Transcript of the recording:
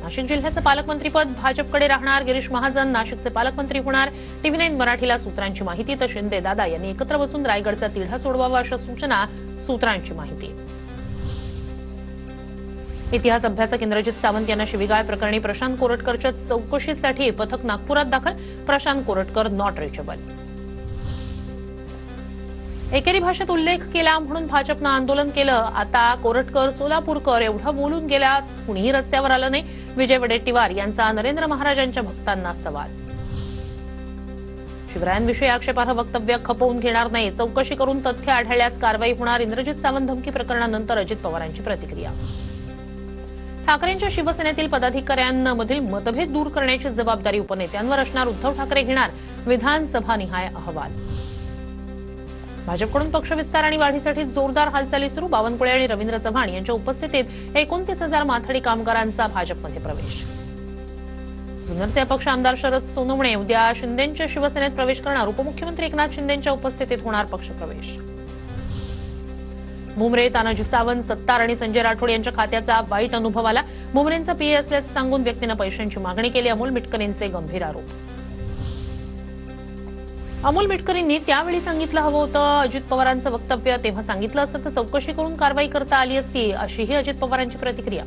नाशिक जिल्ह्याचं पालकमंत्रीपद भाजपकडे राहणार, गिरीश महाजन नाशिकचे पालकमंत्री होणार। TV9 मराठीला सूत्रांची माहिती। तर शिंदे दादा यांनी एकत्र बसून रायगडचा तिढा सोडवावा अशा सूचना, सूत्रांची माहिती। इतिहास अभ्यासक इंद्रजित सावंत यांना शिवीगाळ प्रकरणी प्रशांत कोरटकरच्या चौकशीसाठी पथक नागपुरात दाखल। Prashant Koratkar not reachable. एकेरी भाषेत उल्लेख केला म्हणून भाजपनं आंदोलन केलं। आता कोरटकर सोलापूरकर एवढं बोलून गेला, कुणीही रस्त्यावर आलं नाही। विजय वडेट्टीवार यांचा नरेंद्र महाराजांच्या भक्तांना सवाल। शिवरायांविषयी आक्षेपार्ह वक्तव्य खपवून घेणार नाही, चौकशी करून तथ्य आढळल्यास कारवाई होणार। इंद्रजित सावंत धमकी प्रकरणानंतर अजित पवारांची प्रतिक्रिया। ठाकरेंच्या शिवसेनेतील पदाधिकाऱ्यांमधील मतभेद दूर करण्याची जबाबदारी उपनेत्यांवर असणार, उद्धव ठाकरे घेणार विधानसभानिहाय अहवाल। भाजपकडून पक्षविस्तार आणि वाढीसाठी जोरदार हालचाली सुरू। बावनकुळे आणि रवींद्र चव्हाण यांच्या उपस्थितीत 29,000 माथाडी कामगारांचा भाजपमध्ये प्रवेश। जुन्नरचे अपक्ष आमदार शरद सोनवणे उद्या शिंदेंच्या शिवसेनेत प्रवेश करणार। उपमुख्यमंत्री एकनाथ शिंदेंच्या उपस्थितीत होणार पक्षप्रवेश। मुंबरे, तानाजी सावंत, सत्तार आणि संजय राठोड यांच्या खात्याचा वाईट अनुभव आला। मुंबरेंचा पीए असल्याचं सांगून व्यक्तीनं पैशांची मागणी केली। अमोल मिटकरींचे गंभीर आरोप। अमोल मिटकरींनी त्यावेळी सांगितलं हवं होतं अजित पवारांचं वक्तव्य, तेव्हा सांगितलं असतं तर चौकशी करून कारवाई करता आली असती, अशीही अजित पवारांची प्रतिक्रिया।